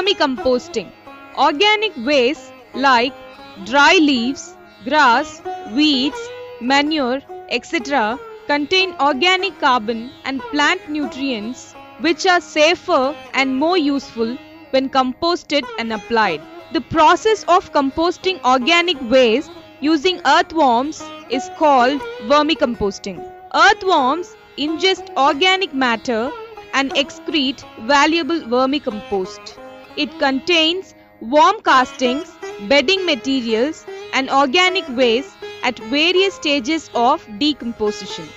Vermicomposting. Organic waste like dry leaves, grass, weeds, manure, etc. contain organic carbon and plant nutrients which are safer and more useful when composted and applied. The process of composting organic waste using earthworms is called vermicomposting. Earthworms ingest organic matter and excrete valuable vermicompost. It contains worm castings, bedding materials, and organic waste at various stages of decomposition.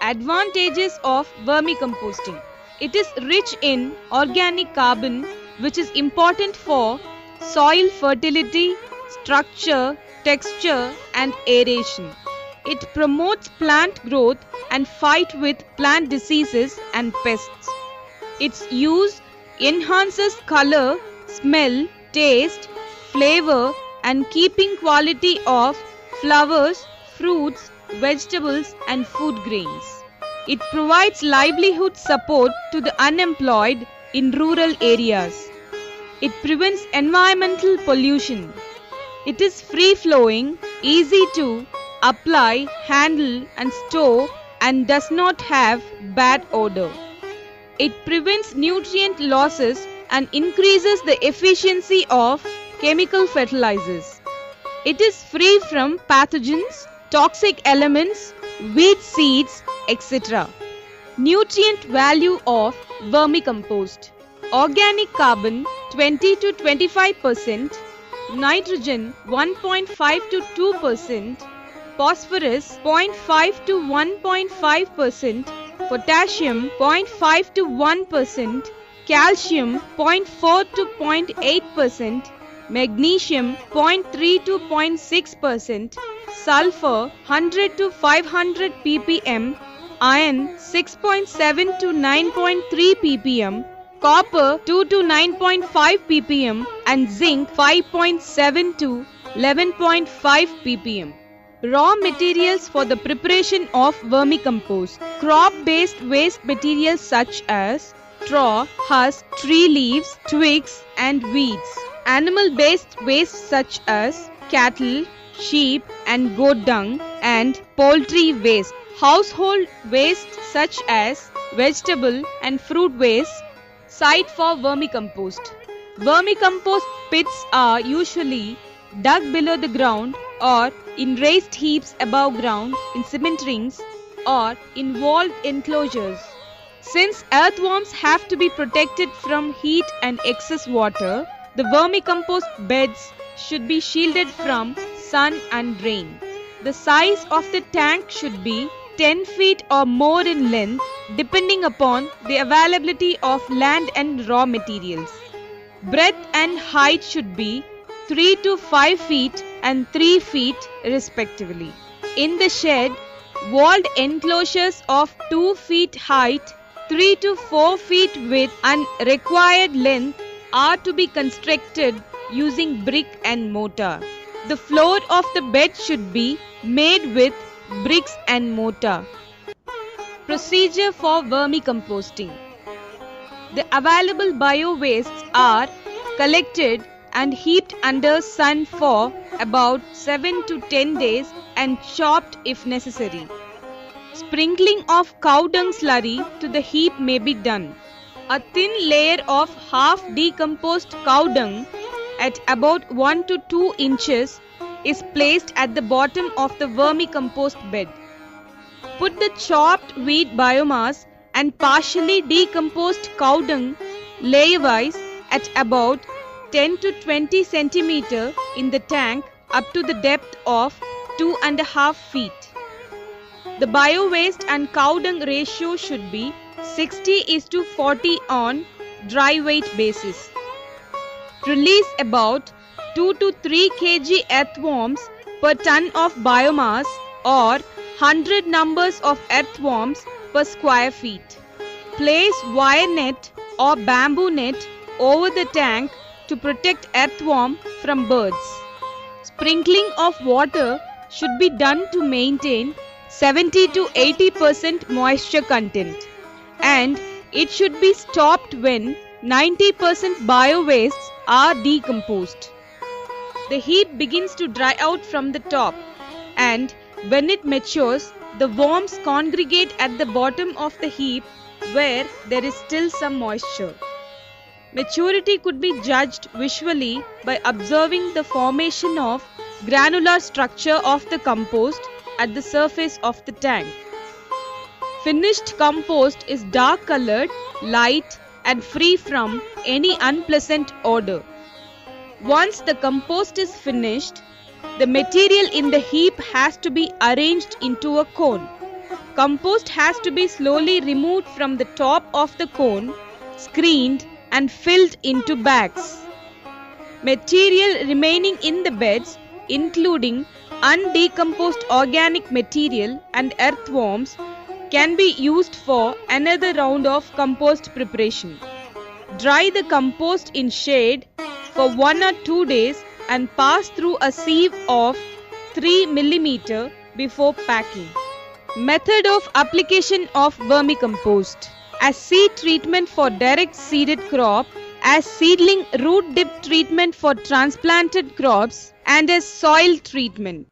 Advantages of vermicomposting. It is rich in organic carbon, which is important for soil fertility, structure, texture, and aeration. It promotes plant growth and fight with plant diseases and pests. Its use enhances color, smell, taste, flavor, and keeping quality of flowers, fruits, vegetables, and food grains. It provides livelihood support to the unemployed in rural areas. It prevents environmental pollution. It is free-flowing, easy to apply, handle, and store, and does not have bad odor. It prevents nutrient losses and increases the efficiency of chemical fertilizers. It is free from pathogens, toxic elements, weed seeds, etc. Nutrient value of vermicompost. Organic carbon 20 to 25%, nitrogen 1.5 to 2%, phosphorus 0.5 to 1.5%, potassium 0.5 to 1%, calcium 0.4 to 0.8%, magnesium 0.3 to 0.6%, sulfur 100 to 500 ppm, iron 6.7 to 9.3 ppm, copper 2 to 9.5 ppm, and zinc 5.7 to 11.5 ppm. Raw materials for the preparation of vermicompost. Crop-based waste materials such as straw, husk, tree leaves, twigs, and weeds. Animal-based waste such as cattle, sheep, and goat dung, and poultry waste. Household waste such as vegetable and fruit waste. Site for vermicompost. Vermicompost pits are usually dug below the ground or in raised heaps above ground in cement rings or in walled enclosures. Since earthworms have to be protected from heat and excess water, the vermicompost beds should be shielded from sun and rain. The size of the tank should be 10 feet or more in length, depending upon the availability of land and raw materials. Breadth and height should be 3 to 5 feet and 3 feet respectively. In the shed, walled enclosures of 2 feet height, 3 to 4 feet width and required length are to be constructed using brick and mortar. The floor of the bed should be made with bricks and mortar. Procedure for vermicomposting. The available bio-wastes are collected and heaped under sun for about 7 to 10 days and chopped if necessary. Sprinkling of cow dung slurry to the heap may be done. A thin layer of half decomposed cow dung at about 1 to 2 inches is placed at the bottom of the vermicompost bed. Put the chopped wheat biomass and partially decomposed cow dung layer-wise at about 10 to 20 centimeter in the tank up to the depth of 2.5 feet. The bio-waste and cow dung ratio should be 60:40 on dry weight basis. Release about 2 to 3 kg earthworms per ton of biomass or 100 numbers of earthworms per square feet. Place wire net or bamboo net over the tank to protect earthworm from birds. Sprinkling of water should be done to maintain 70 to 80% moisture content, and it should be stopped when 90% bio-wastes are decomposed. The heap begins to dry out from the top, and when it matures, the worms congregate at the bottom of the heap where there is still some moisture. Maturity could be judged visually by observing the formation of granular structure of the compost at the surface of the tank. Finished compost is dark colored, light, and free from any unpleasant odor. Once the compost is finished, the material in the heap has to be arranged into a cone. Compost has to be slowly removed from the top of the cone, screened, and filled into bags. Material remaining in the beds, including undecomposed organic material and earthworms, can be used for another round of compost preparation. Dry the compost in shade for 1 or 2 days and pass through a sieve of 3 mm before packing. Method of application of vermicompost: as seed treatment for direct seeded crop, as seedling root dip treatment for transplanted crops, and as soil treatment.